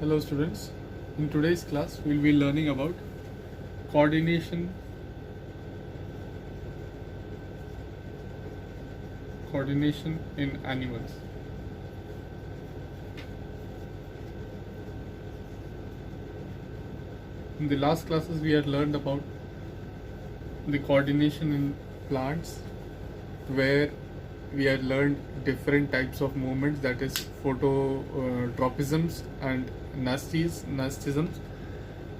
Hello students, in today's class we will be learning about coordination in animals. In the last classes we had learned about the coordination in plants, where we had learned different types of movements, that is phototropisms and nastisms.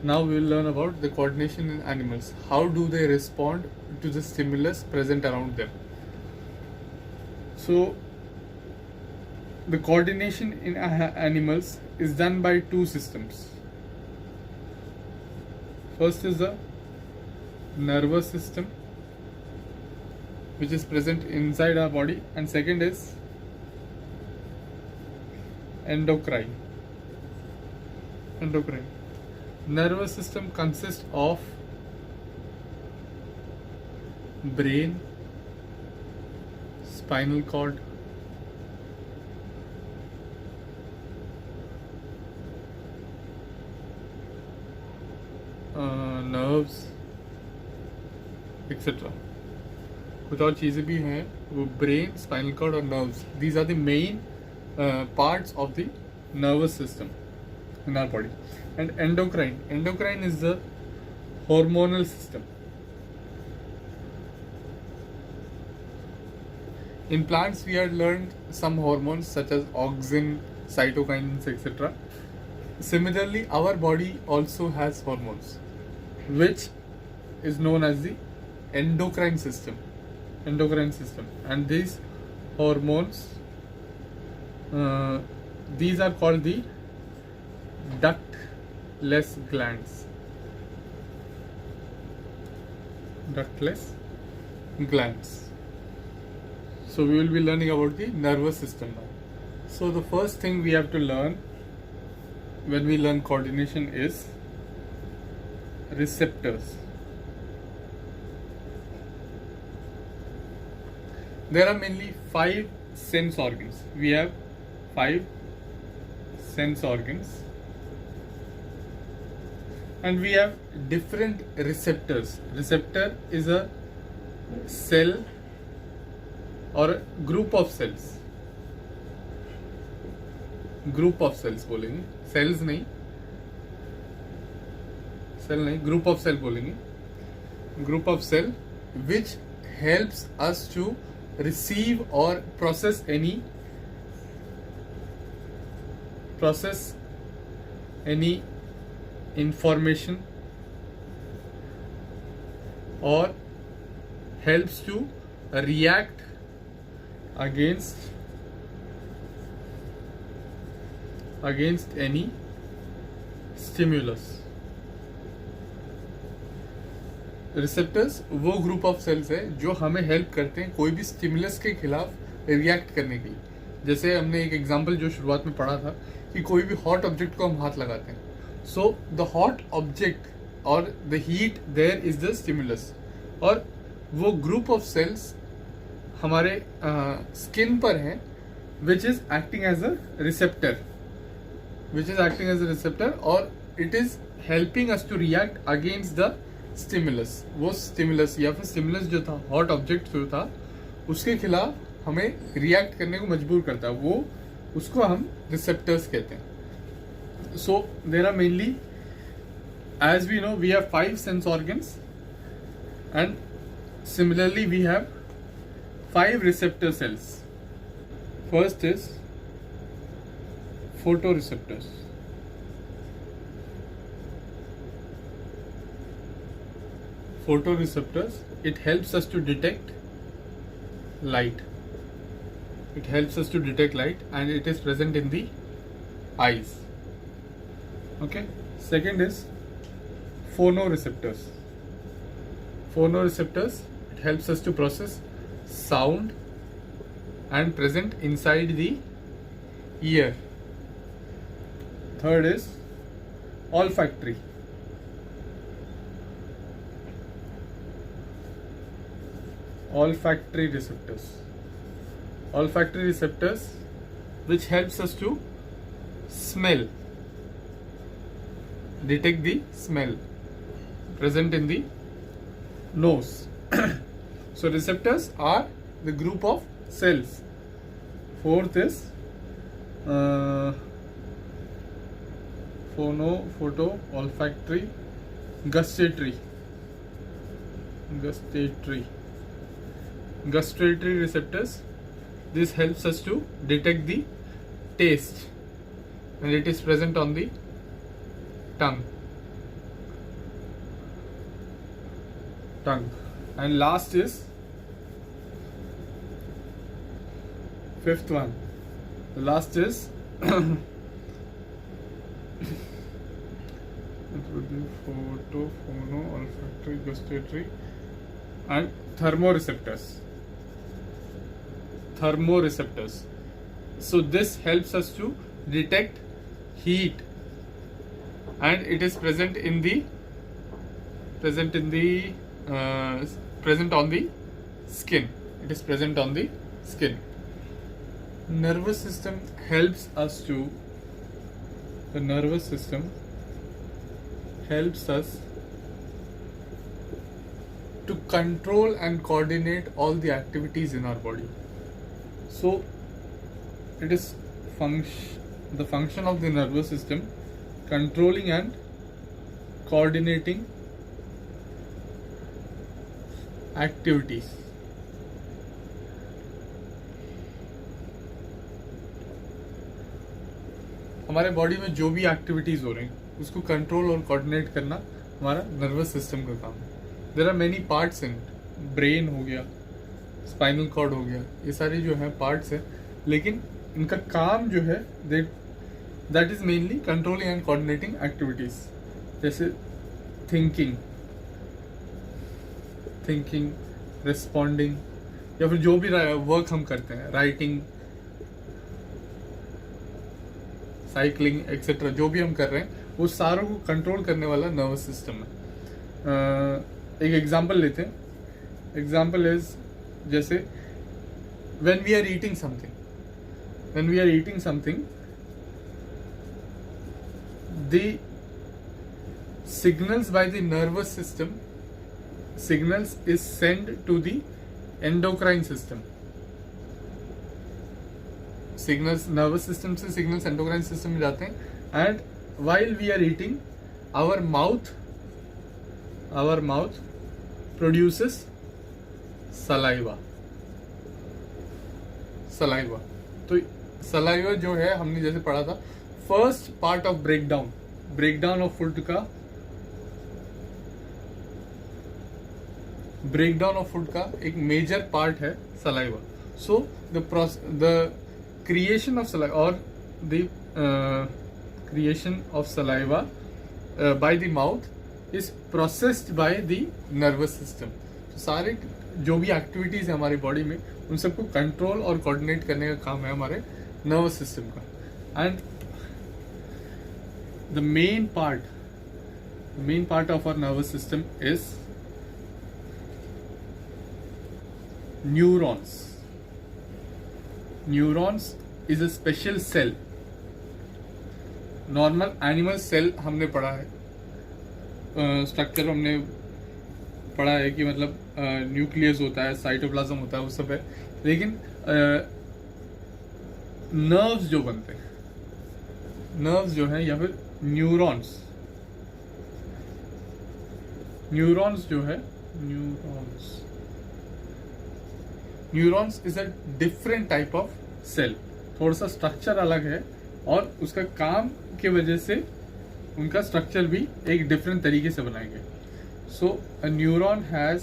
Now we will learn about the coordination in animals. How do they respond to the stimulus present around them? So the coordination in animals is done by two systems. First is the nervous system, which is present inside our body, and second is endocrine. Nervous system consists of brain, spinal cord, nerves, etc. कुछ और चीज़ें भी हैं, वो brain, spinal cord और nerves. These are the main parts of the nervous system in our body. And endocrine is the hormonal system. In plants we had learned some hormones such as auxin, cytokines, etc. Similarly, our body also has hormones, which is known as the endocrine system. And these hormones, these are called the ductless glands. So we will be learning about the nervous system now. So the first thing we have to learn when we learn coordination is receptors. There are mainly 5 sense organs. We have 5 sense organs, and we have different receptors. Receptor is a cell or a group of cells. बोलेंगे, cells नहीं, group of cell बोलेंगे. Group of cell which helps us to receive or process any information, or helps to react against any stimulus. Receptors वो group of sales है जो हमें help करते हैं कोई भी स्टिमुलस के खिलाफ रिएक्ट करने के लिए. जैसे हमने एक एग्जांपल जो शुरुआत में पढ़ा था कि कोई भी हॉट ऑब्जेक्ट को हम हाथ लगाते हैं, सो द हॉट ऑब्जेक्ट और the heat there is the stimulus, और वो ग्रुप ऑफ सेल्स हमारे स्किन पर हैं which is acting as a receptor, और it is helping us to react against the stimulus. वो स्टिमुलस या फिर स्टिमुलस जो था, हॉट ऑब्जेक्ट जो था, उसके खिलाफ हमें रिएक्ट करने को मजबूर करता है, वो उसको हम रिसेप्टर्स कहते हैं. So there are mainly, as we know, we have 5 sense organs, and similarly we have 5 receptor cells. First is photoreceptors. Photoreceptors, it helps us to detect light. And it is present in the eyes. Okay. Second is phonoreceptors. It helps us to process sound and present inside the ear. Third is olfactory. olfactory receptors which helps us to smell detect the smell present in the nose. So receptors are the group of cells. Fourth is photo, olfactory, gustatory receptors. This helps us to detect the taste when it is present on the tongue. And last is fifth one. The last is it would be photo, phono, olfactory, gustatory, and thermoreceptors. So this helps us to detect heat, and it is present on the skin. It is present on the skin. Nervous system helps us to. The nervous system helps us to control and coordinate all the activities in our body. So it is the function of the nervous system controlling and coordinating activities. हमारे body में जो भी activities हो रही हैं उसको control और coordinate करना हमारा नर्वस सिस्टम का काम है. There are many parts in. Brain हो गया, स्पाइनल कॉर्ड हो गया, ये सारे जो है पार्ट्स है, लेकिन इनका काम जो है that is mainly controlling and coordinating activities. जैसे थिंकिंग, रिस्पॉन्डिंग, या फिर जो भी वर्क हम करते हैं, राइटिंग, साइकिलिंग एक्सेट्रा, जो भी हम कर रहे हैं वो सारों को कंट्रोल करने वाला नर्वस सिस्टम है. एक एग्जांपल लेते हैं. एग्जांपल इज जैसे when we are eating something the signals by the nervous system signals is sent to the endocrine system. Signals nervous system से signals endocrine system में जाते हैं, and while we are eating our mouth produces saliva. तो saliva जो है हमने जैसे पढ़ा था, first part of breakdown of food का एक मेजर पार्ट है saliva. So the creation of saliva or the creation of saliva by the mouth is processed by the nervous system. तो सारे जो भी एक्टिविटीज है हमारी बॉडी में उन सबको कंट्रोल और कोऑर्डिनेट करने का काम है हमारे नर्वस सिस्टम का. And the main part of our nervous system is neurons is a special cell. Normal animal cell हमने पढ़ा है, स्ट्रक्चर हमने पढ़ा है कि मतलब न्यूक्लियस होता है, साइटोप्लाज्म होता है, वो सब है. लेकिन नर्व्स जो बनते हैं, नर्व्स जो है या फिर न्यूरॉन्स जो है, neurons is a different type of cell. थोड़ा सा स्ट्रक्चर अलग है और उसका काम के वजह से उनका स्ट्रक्चर भी एक डिफरेंट तरीके से बनाएंगे. सो अ न्यूरॉन हैज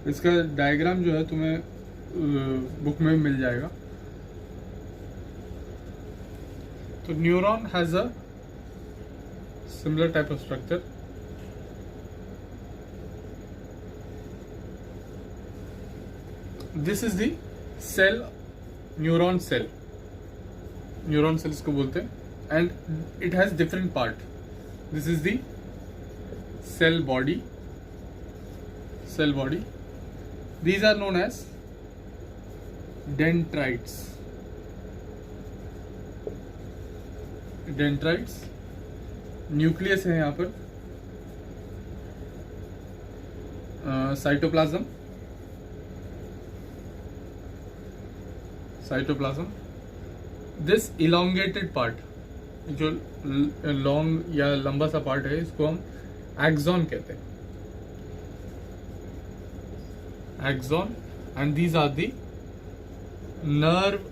इसका डायग्राम जो है तुम्हें बुक में मिल जाएगा। तो neuron has a similar type of structure. This is the cell, neuron cell, neuron cell इसको बोलते हैं। And it has different part. This is the cell body, cell body. These are known as dendrites. Dendrites. Nucleus है यहाँ पर, cytoplasm, cytoplasm. This elongated part, जो long या लंबा सा पार्ट है, इसको हम एक्सॉन कहते हैं, axon, and these are the nerve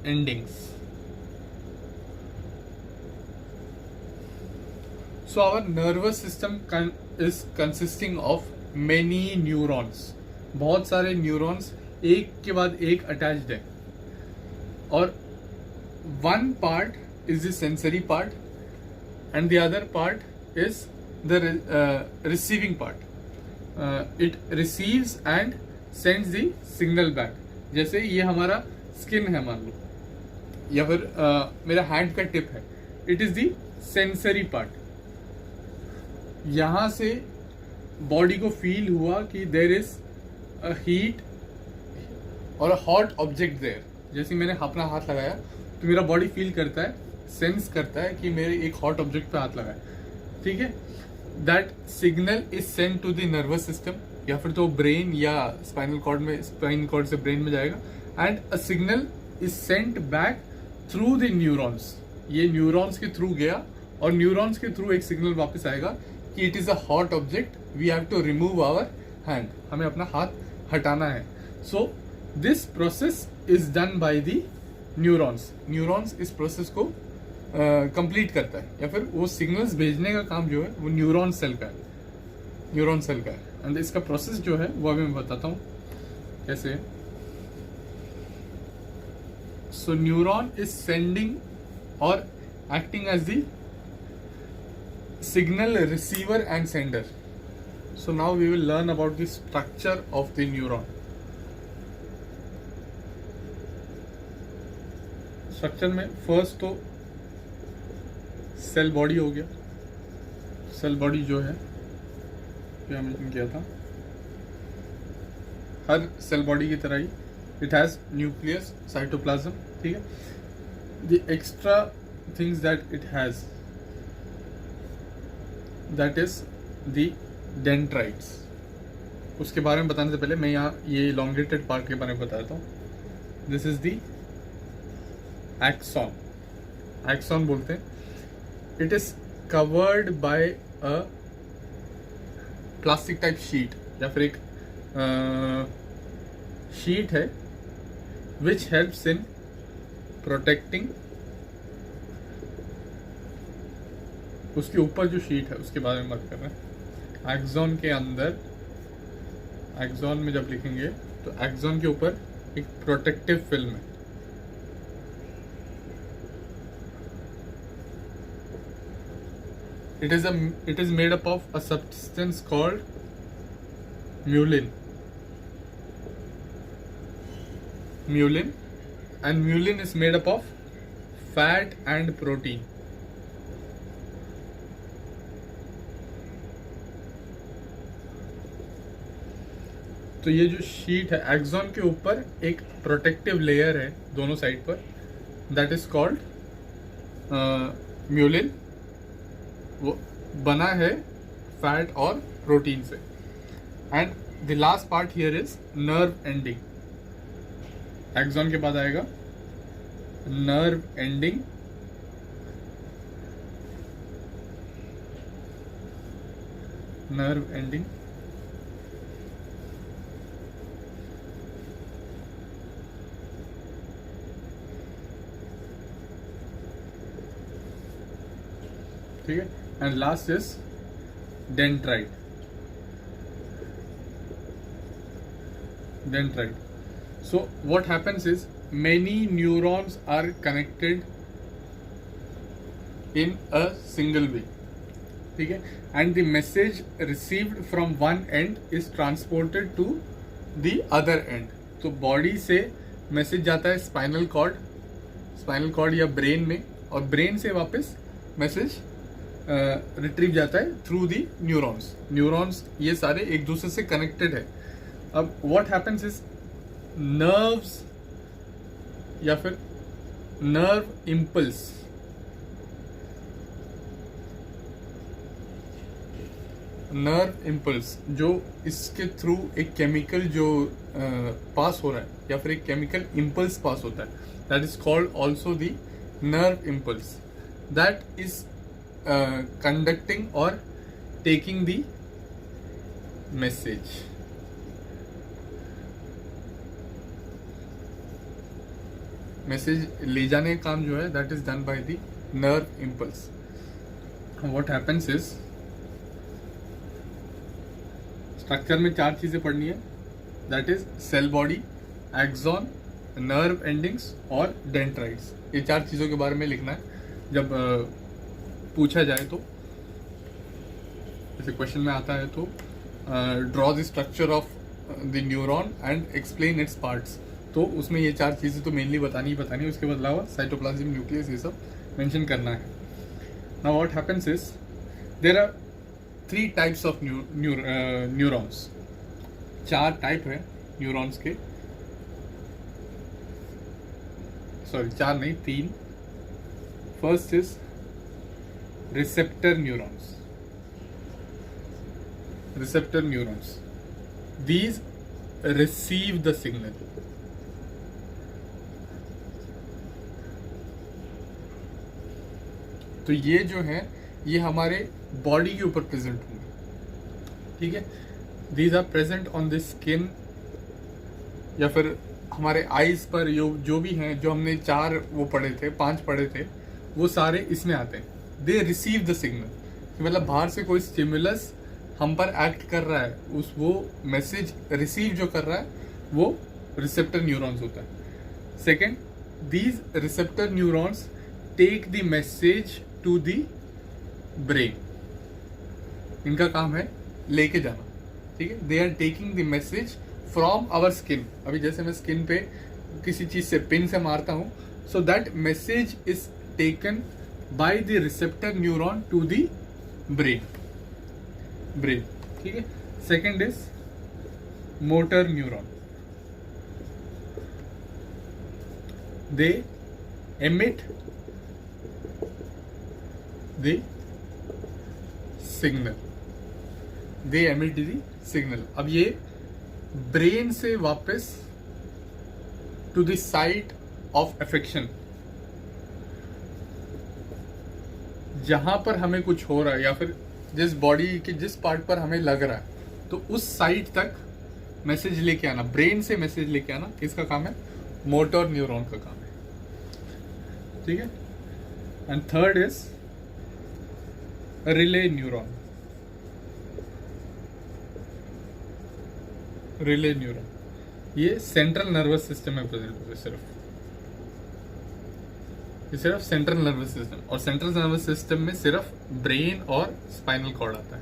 endings. So our nervous system is consisting of many neurons. बहुत सारे न्यूरॉन्स एक के बाद एक अटैच्ड है, और one part is the sensory part and the other part is the receiving part. It receives and sends the signal back. जैसे ये हमारा स्किन है मान लो, या फिर मेरा हैंड का टिप है, it is the sensory part. यहां से बॉडी को फील हुआ कि देयर इज अ हीट और अ हॉट ऑब्जेक्ट देयर। जैसे मैंने अपना हाथ लगाया तो मेरा बॉडी फील करता है, सेंस करता है कि मेरे एक हॉट ऑब्जेक्ट पे हाथ लगा है, ठीक है। That signal is send to the nervous system, या फिर तो ब्रेन या स्पाइनल कॉर्ड में, स्पाइनल कॉर्ड से ब्रेन में जाएगा, and a signal is sent back through the neurons. ये न्यूरॉन्स के थ्रू गया, और न्यूरॉन्स के थ्रू एक सिग्नल वापस आएगा कि it is a hot object, we have to remove our hand, हमें अपना हाथ हटाना है। So this process is done by the neurons. Neurons इस प्रोसेस को कंप्लीट करता है, या फिर वो सिग्नल्स भेजने का काम जो है वो न्यूरॉन सेल का है, न्यूरॉन सेल का है। एंड इसका प्रोसेस जो है वो अभी मैं बताता हूँ कैसे। सो न्यूरॉन इज सेंडिंग और acting as the signal receiver and sender. So now we will learn about the structure of the neuron. Structure में फर्स्ट तो सेल बॉडी हो गया। सेल बॉडी जो है क्या मेंशन किया था, हर सेल बॉडी की तरह ही इट हैज न्यूक्लियस, साइटोप्लाज्म, ठीक है। The extra things that it has, that is the dendrites. उसके बारे में बताने से पहले मैं यहाँ ये इलोंगेटेड पार्ट के बारे में बताता हूँ। This is the axon, axon बोलते हैं। It is covered by a plastic type sheet, या फिर एक शीट है विच हेल्प्स इन प्रोटेक्टिंग। उसके ऊपर जो शीट है उसके बारे में बात कर रहे हैं। एक्सॉन के अंदर, एक्सॉन में जब लिखेंगे तो एक्सॉन के ऊपर एक प्रोटेक्टिव फिल्म है। It is made up of a substance called myelin. Myelin, and myelin is made up of fat and protein. तो ये जो शीट है एक्सॉन के ऊपर एक प्रोटेक्टिव लेयर है दोनों साइड पर, दैट इज कॉल्ड म्यूलिन। वो बना है फैट और प्रोटीन से। And the last part here is nerve ending. Axon के बाद आएगा नर्व एंडिंग, नर्व एंडिंग। ठीक है, and last is dendrite. dendrite. So what happens is many neurons are connected in a single way, ठीक है, and the message received from one end is transported to the other end. तो body से message जाता है spinal cord या brain में, और brain से वापस मैसेज रिट्रीव जाता है थ्रू दी न्यूरॉन्स ये सारे एक दूसरे से कनेक्टेड है. अब व्हाट हैपेंस इज नर्व्स या फिर नर्व इम्पल्स जो इसके थ्रू एक केमिकल जो पास हो रहा है या फिर एक केमिकल इम्पल्स पास होता है, that is called also the nerve impulse, that is conducting और टेकिंग द मैसेज. मैसेज ले जाने का काम जो है that is done by the nerve impulse. What happens is structure में 4 चीजें पढ़नी है, that is cell body, axon, nerve endings और डेंड्राइट्स. ये 4 चीजों के बारे में लिखना है. जब पूछा जाए तो जैसे क्वेश्चन में आता है तो draw the structure of the neuron and explain its parts, तो उसमें ये 4 चीजें तो मेनली बतानी है. उसके अलावा साइटोप्लाज्म, न्यूक्लियस, ये सब मेंशन करना है. Now what happens is there are 3 types of neurons. 4 type है न्यूरॉन्स के, सॉरी 4 नहीं 3. First is receptor neurons. These receive the signal. तो ये जो है ये हमारे बॉडी के ऊपर प्रेजेंट होंगे, ठीक है. These are present on the skin या फिर हमारे आईज पर, जो भी हैं, जो हमने 4 वो पढ़े थे, 5 पढ़े थे, वो सारे इसमें आते हैं. दे रिसीव द सिग्नल, मतलब बाहर से कोई स्टिमुलस हम पर एक्ट कर रहा है, वो मैसेज रिसीव जो कर रहा है वो रिसेप्टर न्यूरॉन्स होता है. Second, these receptor neurons take the message to the brain. इनका काम है लेके जाना, ठीक है. They are taking the message from our skin. अभी जैसे मैं स्किन पे किसी चीज से पिन से मारता हूं, so that message is taken by the receptor neuron to the brain, ठीक है. Second is motor neuron. They emit the signal. अब ये ब्रेन से वापस to the site of affection, जहां पर हमें कुछ हो रहा है या फिर जिस बॉडी के जिस पार्ट पर हमें लग रहा है, तो उस साइट तक मैसेज लेके आना, ब्रेन से मैसेज लेके आना, किसका काम है? मोटर न्यूरॉन का काम है, ठीक है. And third is relay neuron. ये सेंट्रल नर्वस सिस्टम में प्रेजेंट होता है. सिर्फ सेंट्रल नर्वस सिस्टम, और सेंट्रल नर्वस सिस्टम में सिर्फ ब्रेन और स्पाइनल कॉर्ड आता है.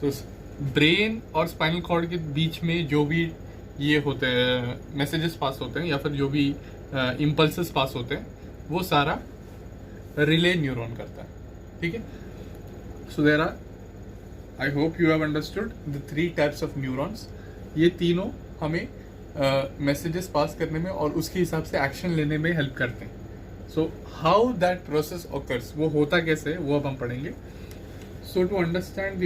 तो ब्रेन और स्पाइनल कॉर्ड के बीच में जो भी ये होते हैं मैसेजेस पास होते हैं या फिर जो भी इम्पल्सेस पास होते हैं, वो सारा रिले न्यूरॉन करता है, ठीक है. So there are, I hope you have understood the 3 types of neurons. ये तीनों हमें मैसेजेस पास करने में और उसके हिसाब से एक्शन लेने में हेल्प करते हैं. So how that process occurs, वो होता कैसे है, वो अब हम पढ़ेंगे. So to understand the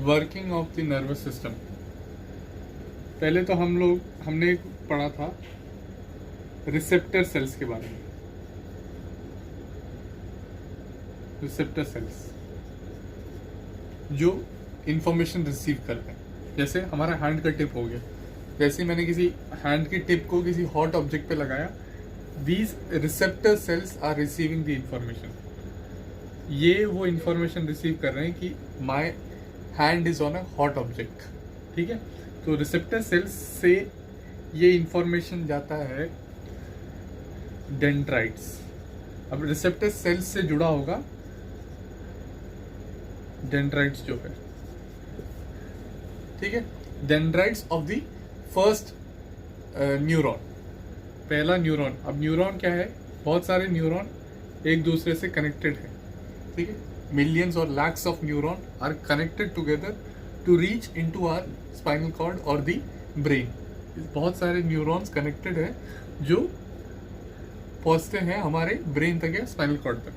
working of the nervous system, पहले तो हमने पढ़ा था रिसेप्टर सेल्स के बारे में. रिसेप्टर सेल्स जो इंफॉर्मेशन रिसीव करते हैं, जैसे हमारा हैंड का टिप हो गया, जैसे मैंने किसी हैंड की टिप को किसी हॉट ऑब्जेक्ट पे लगाया, these receptor cells are receiving the information. ये वो इंफॉर्मेशन रिसीव कर रहे हैं कि my hand is on a hot object, ठीक है। तो रिसेप्टर सेल्स से ये इंफॉर्मेशन जाता है डेंड्राइट्स। अब रिसेप्टर सेल्स से जुड़ा होगा डेंड्राइट्स जो है, ठीक है। Dendrites of the first neuron, पहला न्यूरॉन। अब न्यूरॉन क्या है, बहुत सारे न्यूरॉन एक दूसरे से कनेक्टेड है, ठीक है। मिलियंस और lakhs of neuron are connected together to reach into our spinal cord और द ब्रेन। बहुत सारे न्यूरॉन्स कनेक्टेड है जो पहुंचते हैं हमारे ब्रेन तक या स्पाइनल कॉर्ड तक।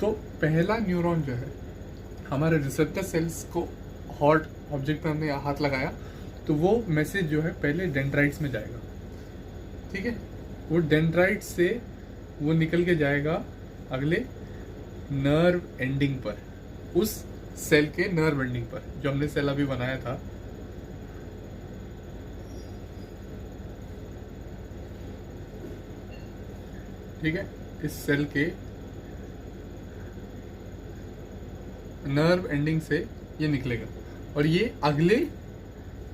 तो पहला न्यूरॉन जो है हमारे रिसेप्टर सेल्स को हॉट ऑब्जेक्ट पर हमने हाथ लगाया तो वो मैसेज जो है पहले डेंड्राइट्स में जाएगा, ठीक है। वो डेंड्राइट्स से वो निकल के जाएगा अगले नर्व एंडिंग पर, उस सेल के नर्व एंडिंग पर जो हमने सेल अभी बनाया था। ठीक है, इस सेल के नर्व एंडिंग से ये निकलेगा और ये अगले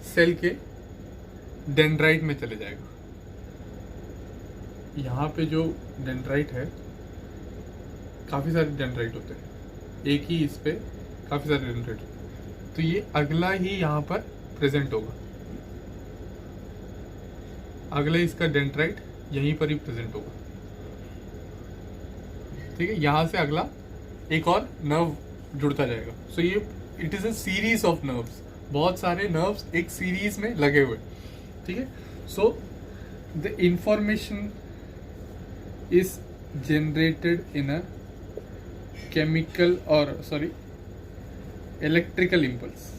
सेल के डेंड्राइट में चले जाएगा। यहाँ पे जो डेंड्राइट है, काफ़ी सारे डेंड्राइट होते हैं, एक ही इस पे काफ़ी सारे डेंड्राइट होते हैं। तो ये अगला ही यहाँ पर प्रेजेंट होगा, अगला इसका डेंड्राइट यहीं पर ही प्रेजेंट होगा, ठीक है। यहाँ से अगला एक और नर्व जुड़ता जाएगा। सो ये it is a series of nerves, बहुत सारे नर्व्स एक सीरीज में लगे हुए, ठीक है। So the information is generated in a chemical और इलेक्ट्रिकल इम्पल्स।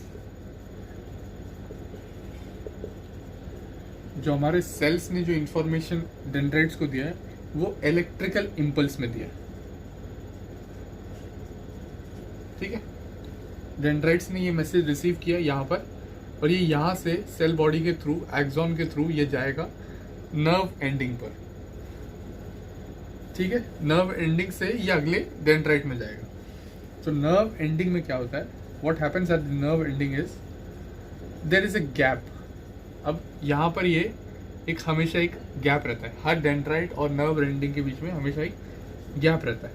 जो हमारे सेल्स ने जो इंफॉर्मेशन डेंड्राइट्स को दिया है वो इलेक्ट्रिकल इम्पल्स में दिया है, ठीक है। डेंड्राइट्स ने ये मैसेज रिसीव किया यहाँ पर और ये यहाँ से सेल बॉडी के थ्रू, एक्सॉन के थ्रू ये जाएगा नर्व एंडिंग पर, ठीक है। नर्व एंडिंग से ये अगले डेंड्राइट में जाएगा। तो नर्व एंडिंग में क्या होता है, what happens at the nerve ending is there is a gap. अब यहाँ पर ये एक हमेशा एक गैप रहता है, हर डेंड्राइट और नर्व एंडिंग के बीच में हमेशा एक गैप रहता है।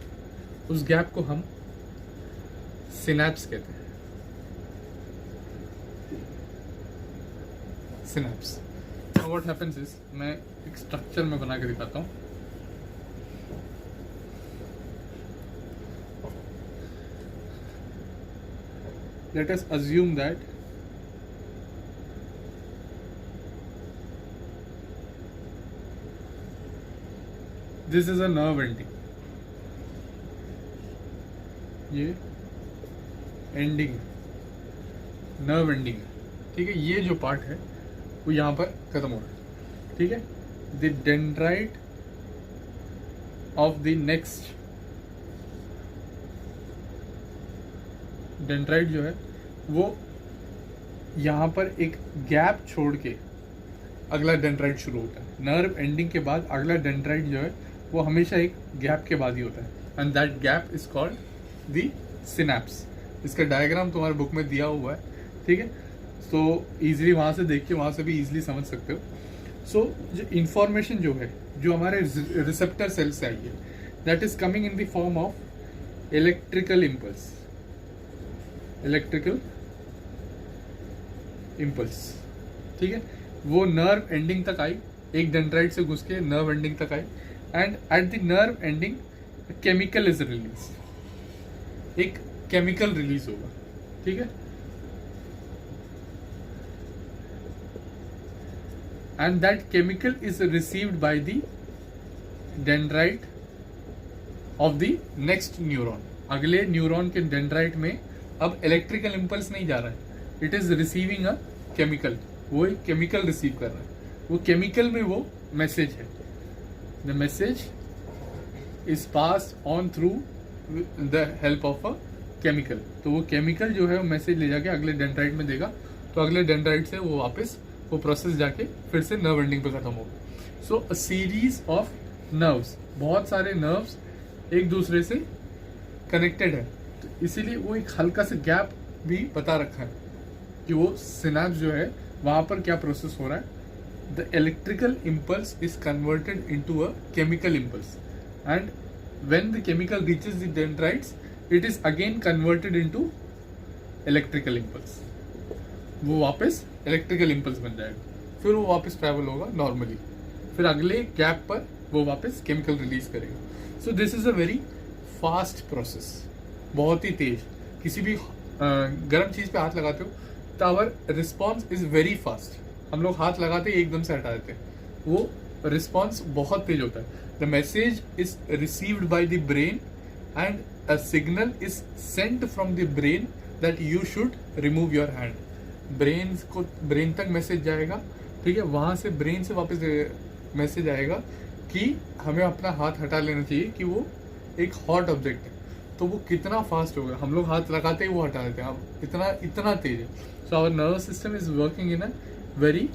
उस गैप को हम सिनैप्स कहते हैं, सिनैप्स। व्हाट हैपेंस इज, मैं एक स्ट्रक्चर में बना के दिखाता हूँ। Let us assume that this is a nerve ending, ये एंडिंग नर्व एंडिंग है, ठीक है। ये जो पार्ट है वो यहाँ पर खत्म हो रहा है, ठीक है। The dendrite of the next dendrite जो है वो यहाँ पर एक गैप छोड़ के अगला डेंड्राइट शुरू होता है। नर्व एंडिंग के बाद अगला डेंड्राइट जो है वो हमेशा एक गैप के बाद ही होता है, and that gap is called the synapse. इसका डायग्राम तुम्हारे बुक में दिया हुआ है, ठीक है। सो इजीली वहाँ से देख के वहाँ से भी इजीली समझ सकते हो। सो जो इंफॉर्मेशन जो है जो हमारे रिसेप्टर सेल से आई है, that is coming in the form of electrical impulse, electrical impulse, ठीक है। वो नर्व एंडिंग तक आई, एक डेंड्राइट से घुस के नर्व एंडिंग तक आई, and at the nerve ending chemical is release, एक केमिकल रिलीज होगा, ठीक है। And that chemical is received by the dendrite of the next neuron. अगले न्यूरॉन के डेंड्राइट में अब इलेक्ट्रिकल इम्पल्स नहीं जा रहा है, it is receiving a chemical, वो एक केमिकल रिसीव कर रहा है। वो केमिकल में वो मैसेज है, the message is passed on through the help of a chemical. तो वो केमिकल जो है वो मैसेज ले जाके अगले डेंड्राइट में देगा, तो अगले डेंड्राइट से वो वापस वो प्रोसेस जाके फिर से नर्व एंडिंग पे खत्म होगा। सो अ सीरीज ऑफ नर्व्स, बहुत सारे नर्व्स एक दूसरे से कनेक्टेड है, तो इसीलिए वो एक हल्का सा गैप भी बता रखा है कि वो सिनेप्स जो है वहां पर क्या प्रोसेस हो रहा है. The electrical impulse is converted into a chemical impulse, and when the chemical reaches the dendrites it is again converted into electrical impulse. वो वापस इलेक्ट्रिकल इम्पल्स बन जाएगा, फिर वो वापस ट्रैवल होगा नॉर्मली, फिर अगले गैप पर वो वापस केमिकल रिलीज करेगा. So this is a very fast process, बहुत ही तेज. किसी भी गर्म चीज पे हाथ लगाते हो तो our response is very fast. हम लोग हाथ लगाते ही एकदम से हटा देते हैं, वो रिस्पॉन्स बहुत तेज होता है. The message is received by the brain and a signal is Saint from the brain that you should remove your hand. Brain तक मैसेज जाएगा, ठीक है, वहां से ब्रेन से वापस मैसेज आएगा कि हमें अपना हाथ हटा लेना चाहिए, कि वो एक हॉट ऑब्जेक्ट है. तो वो कितना फास्ट होगा, हम लोग हाथ लगाते ही वो हटा देते हैं, हम इतना तेज है. So our nervous system is working in a very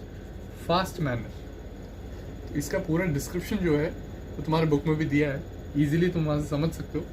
fast manner. इसका पूरा डिस्क्रिप्शन जो है वो तुम्हारे बुक में भी दिया है, इजीली तुम वहां से समझ सकते हो.